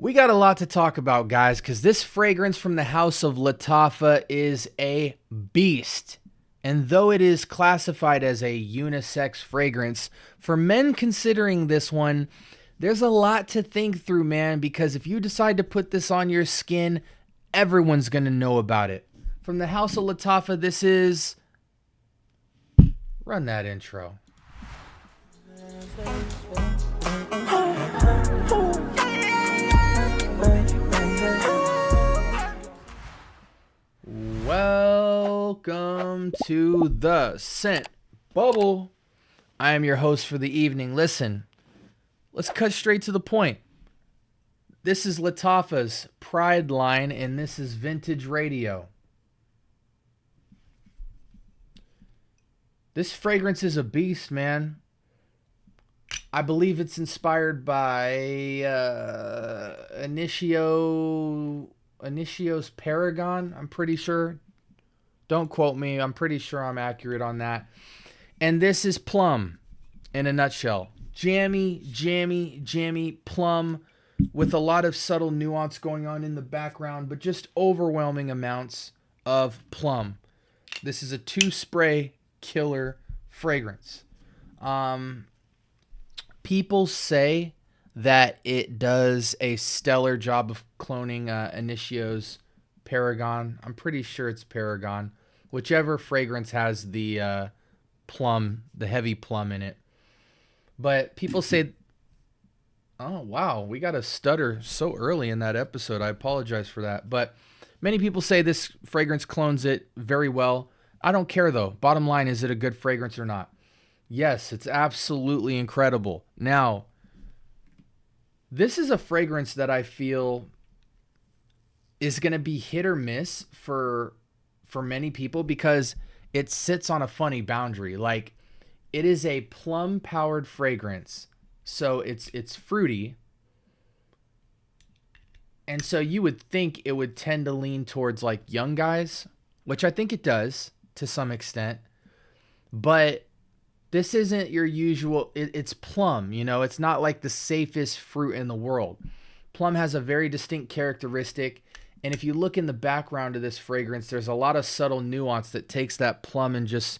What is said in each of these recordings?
We got a lot to talk about, guys, because this fragrance from the house of Lattafa is a beast. And though it is classified as a unisex fragrance, for men considering this one, there's a lot to think through, man, because if you decide to put this on your skin, everyone's going to know about it. From the house of Lattafa, this is. Run that intro. Welcome to the Scent Bubble. I am your host for the evening. Listen, let's cut straight to the point. This is Lattafa's Pride line, and this is Vintage Radio. This fragrance is a beast, man. I believe it's inspired by Initio's Paragon, I'm pretty sure. Don't quote me. I'm pretty sure I'm accurate on that. And this is Plum in a nutshell. Jammy, jammy, jammy Plum with a lot of subtle nuance going on in the background, but just overwhelming amounts of Plum. This is a 2-spray killer fragrance. People say that it does a stellar job of cloning Initio's Paragon. I'm pretty sure it's Paragon. Whichever fragrance has the plum, the heavy plum in it. But people say, oh, wow, we got a stutter so early in that episode. I apologize for that. But many people say this fragrance clones it very well. I don't care, though. Bottom line, is it a good fragrance or not? Yes, it's absolutely incredible. Now, this is a fragrance that I feel is going to be hit or miss for many people because it sits on a funny boundary. Like, it is a plum-powered fragrance, so it's fruity. And so you would think it would tend to lean towards, like, young guys, which I think it does to some extent. But this isn't your usual, it's plum, you know, it's not like the safest fruit in the world. Plum has a very distinct characteristic, and if you look in the background of this fragrance, there's a lot of subtle nuance that takes that plum and just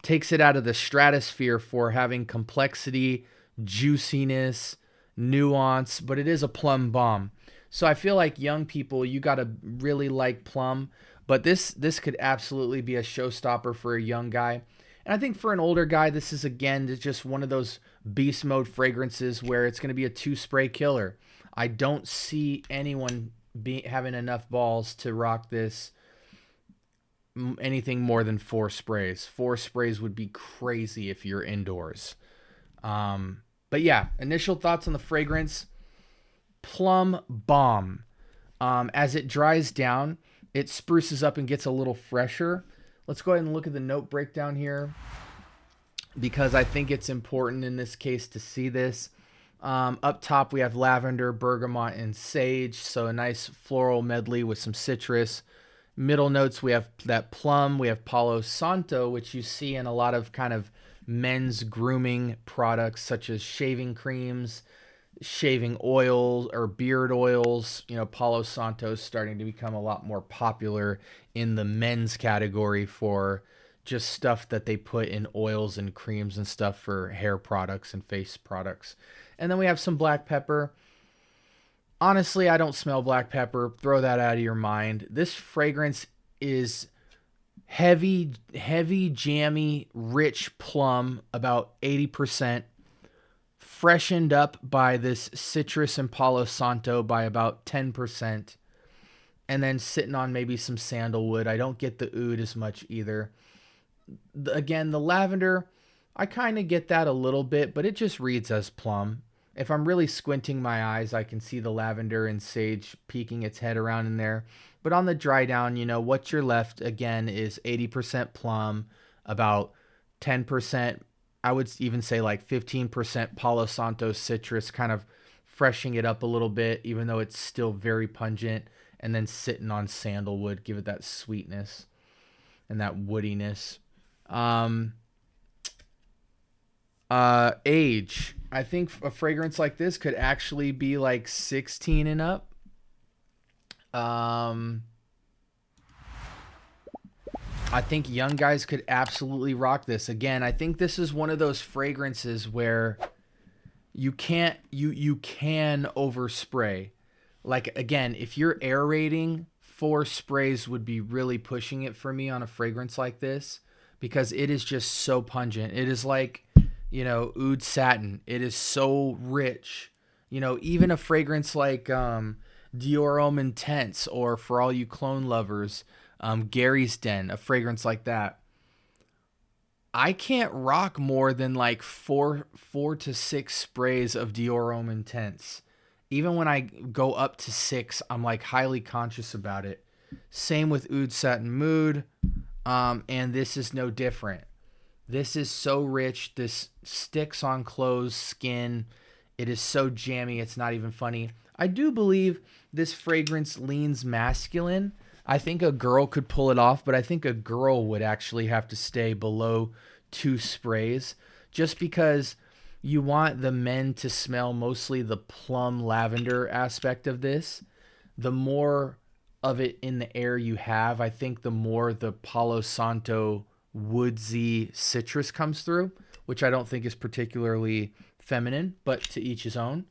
takes it out of the stratosphere for having complexity, juiciness, nuance, but it is a plum bomb. So I feel like young people, you got to really like plum, but this could absolutely be a showstopper for a young guy. And I think for an older guy, this is, again, just one of those beast mode fragrances where it's going to be a 2-spray killer. I don't see anyone having enough balls to rock this anything more than 4 sprays. 4 sprays would be crazy if you're indoors. But yeah, initial thoughts on the fragrance. Plum bomb. As it dries down, it spruces up and gets a little fresher. Let's go ahead and look at the note breakdown here because I think it's important in this case to see this. Up top, we have lavender, bergamot, and sage. So a nice floral medley with some citrus. Middle notes, we have that plum. We have Palo Santo, which you see in a lot of kind of men's grooming products such as shaving creams, shaving oils, or beard oils. You know, Palo Santo is starting to become a lot more popular in the men's category for just stuff that they put in oils and creams and stuff for hair products and face products. And then we have some black pepper. Honestly, I don't smell black pepper. Throw that out of your mind. This fragrance is heavy, jammy, rich plum, about 80%. Freshened up by this citrus and Palo Santo by about 10%. And then sitting on maybe some sandalwood. I don't get the oud as much either. Again, the lavender, I kind of get that a little bit, but it just reads as plum. If I'm really squinting my eyes, I can see the lavender and sage peeking its head around in there. But on the dry down, you know, what you're left, again, is 80% plum, about 10%, I would even say like 15% Palo Santo citrus, kind of freshening it up a little bit, even though it's still very pungent. And then sitting on sandalwood, give it that sweetness and that woodiness. Age. I think a fragrance like this could actually be like 16 and up. I think young guys could absolutely rock this. Again, I think this is one of those fragrances where you can overspray. Like, again, if you're aerating, 4 sprays would be really pushing it for me on a fragrance like this, because it is just so pungent. It is like, oud satin. It is so rich. Even a fragrance like Dior Homme Intense, or for all you clone lovers, Gary's Den, a fragrance like that. I can't rock more than like four to 6 sprays of Dior Homme Intense. Even when I go up to 6, I'm like highly conscious about it. Same with Oud Satin Mood, and this is no different. This is so rich. This sticks on clothes, skin. It is so jammy, it's not even funny. I do believe this fragrance leans masculine. I think a girl could pull it off, but I think a girl would actually have to stay below 2 sprays, just because you want the men to smell mostly the plum lavender aspect of this. The more of it in the air you have, I think the more the Palo Santo woodsy citrus comes through, which I don't think is particularly feminine, but to each his own.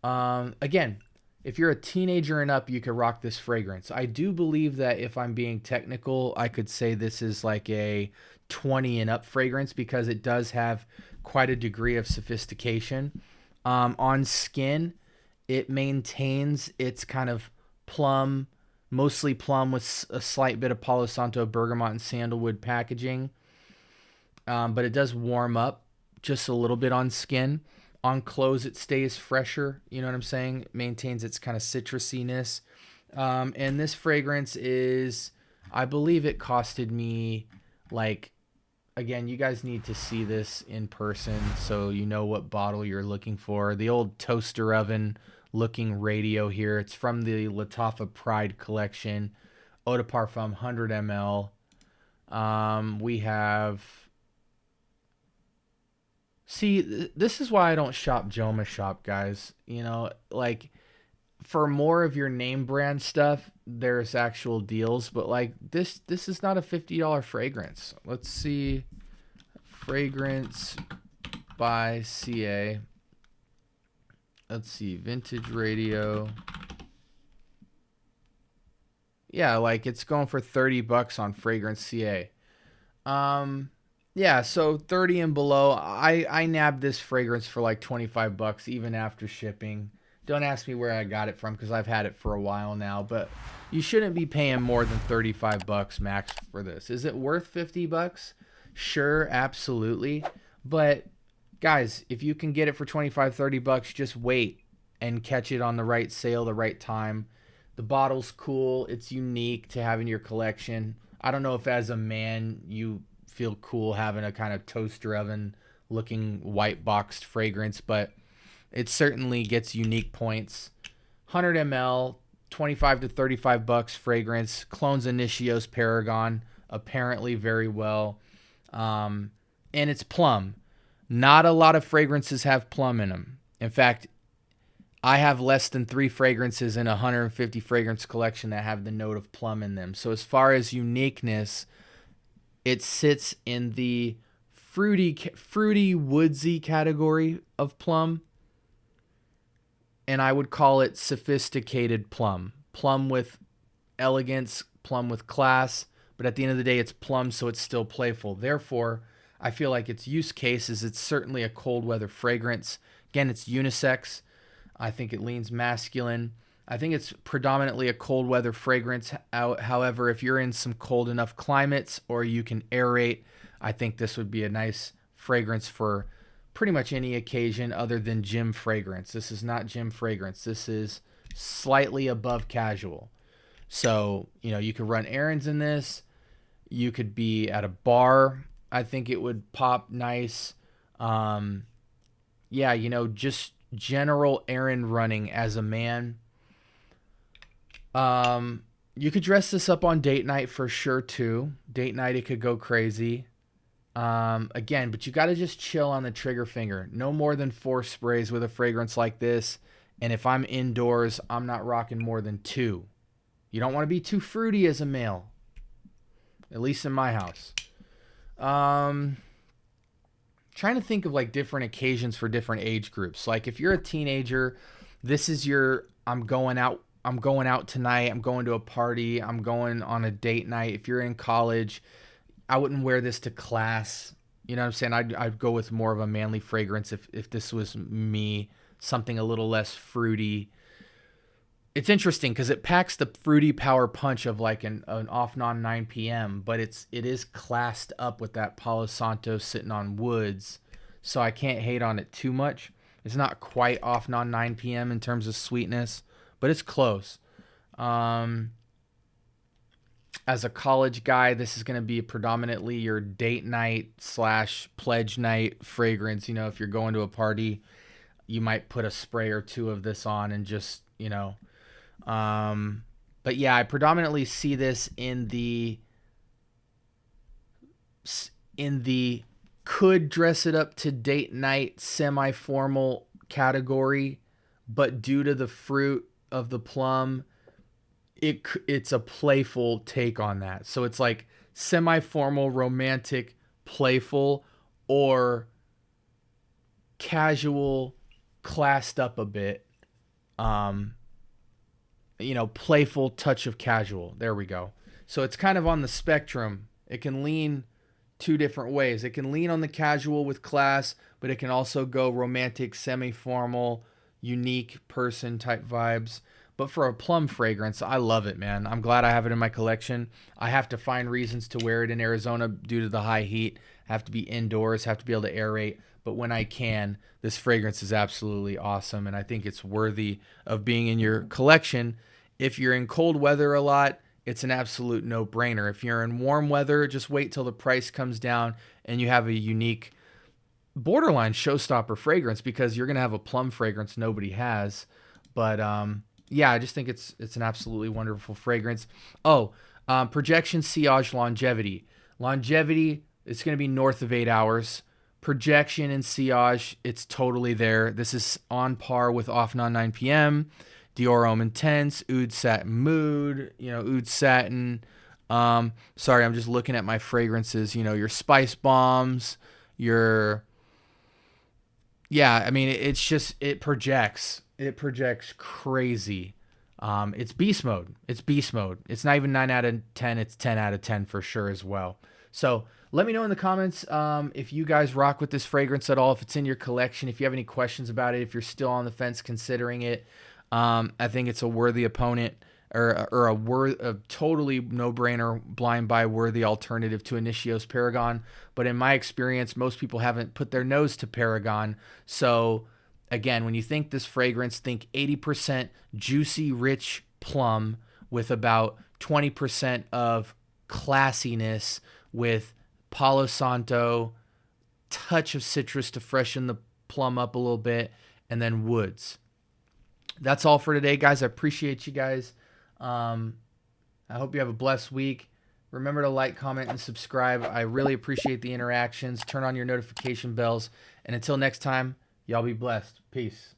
Again, if you're a teenager and up, you could rock this fragrance. I do believe that if I'm being technical, I could say this is like a 20 and up fragrance, because it does have quite a degree of sophistication. On skin, it maintains its kind of plum, mostly plum with a slight bit of Palo Santo, bergamot, and sandalwood packaging. But it does warm up just a little bit on skin. On clothes, it stays fresher. You know what I'm saying? It maintains its kind of citrusiness. And this fragrance is, I believe it costed me like, again, you guys need to see this in person so you know what bottle you're looking for. The old toaster oven looking radio here. It's from the Lattafa Pride collection. Eau de Parfum 100 ml. We have... See, this is why I don't shop Joma Shop, guys. Like, for more of your name brand stuff, there's actual deals, but like this is not a $50 fragrance. Let's see. Fragrance by CA. Let's see. Vintage Radio. Yeah, like it's going for $30 on Fragrance CA. Yeah, so 30 and below. I nabbed this fragrance for like $25 even after shipping. Don't ask me where I got it from, because I've had it for a while now, but you shouldn't be paying more than $35 max for this. Is it worth $50? Sure, absolutely. But guys, if you can get it for $25-$30, just wait and catch it on the right sale, the right time. The bottle's cool. It's unique to have in your collection. I don't know if as a man you feel cool having a kind of toaster oven looking white boxed fragrance, but it certainly gets unique points. 100 ml, $25 to $35 fragrance. Clones Initios Paragon, apparently very well. And it's plum. Not a lot of fragrances have plum in them. In fact, I have less than 3 fragrances in a 150 fragrance collection that have the note of plum in them. So as far as uniqueness, it sits in the fruity, woodsy category of plum. And I would call it sophisticated plum. Plum with elegance, plum with class. But at the end of the day, it's plum, so it's still playful. Therefore, I feel like its use case is it's certainly a cold weather fragrance. Again, it's unisex. I think it leans masculine. I think it's predominantly a cold weather fragrance. However, if you're in some cold enough climates or you can aerate, I think this would be a nice fragrance for pretty much any occasion other than gym fragrance. This is not gym fragrance. This is slightly above casual. So, you could run errands in this. You could be at a bar. I think it would pop nice. Just general errand running as a man. You could dress this up on date night for sure too. Date night, it could go crazy. Again, but you got to just chill on the trigger finger. No more than 4 sprays with a fragrance like this. And if I'm indoors, I'm not rocking more than 2. You don't want to be too fruity as a male, at least in my house. Trying to think of like different occasions for different age groups. Like if you're a teenager, this is your I'm going out tonight, I'm going to a party, I'm going on a date night. If you're in college, I wouldn't wear this to class. You know what I'm saying? I'd go with more of a manly fragrance if this was me, something a little less fruity. It's interesting because it packs the fruity power punch of like an off non 9 p.m., but it is classed up with that Palo Santo sitting on woods, so I can't hate on it too much. It's not quite off non 9 p.m. in terms of sweetness, but it's close. As a college guy, this is going to be predominantly your date night / pledge night fragrance. You know, if you're going to a party, you might put a spray or 2 of this on and just, you know. But yeah, I predominantly see this in the could dress it up to date night semi-formal category, but due to the fruit of the plum, it's a playful take on that. So it's like semi-formal, romantic, playful, or casual, classed up a bit. You know, playful touch of casual. There we go. So it's kind of on the spectrum. It can lean 2 different ways. It can lean on the casual with class, but it can also go romantic, semi-formal, unique person type vibes. But for a plum fragrance, I love it, man. I'm glad I have it in my collection. I have to find reasons to wear it in Arizona due to the high heat. Have to be indoors, have to be able to aerate. But when I can, this fragrance is absolutely awesome, and I think it's worthy of being in your collection. If you're in cold weather a lot, it's an absolute no-brainer. If you're in warm weather, just wait till the price comes down and you have a unique, borderline showstopper fragrance, because you're going to have a plum fragrance nobody has. But yeah, I just think it's an absolutely wonderful fragrance. Projection, sillage, longevity. Longevity, it's going to be north of 8 hours. Projection and sillage, it's totally there. This is on par with Off Non 9 p.m., Dior Homme Intense, Oud Satin Mood, you know, Oud Satin. Sorry, I'm just looking at my fragrances. You know, your Spice Bombs, your... Yeah, I mean, it's just, it projects. It projects crazy. It's beast mode. It's beast mode. It's not even 9 out of 10. It's 10 out of 10 for sure as well. So let me know in the comments if you guys rock with this fragrance at all, if it's in your collection, if you have any questions about it, if you're still on the fence considering it. I think it's a worthy opponent, or a totally no-brainer, blind buy worthy alternative to Initio's Paragon. But in my experience, most people haven't put their nose to Paragon. So again, when you think this fragrance, think 80% juicy, rich plum with about 20% of classiness with Palo Santo, touch of citrus to freshen the plum up a little bit, and then woods. That's all for today, guys. I appreciate you guys. I hope you have a blessed week. Remember to like, comment, and subscribe. I really appreciate the interactions. Turn on your notification bells. And until next time, y'all be blessed. Peace.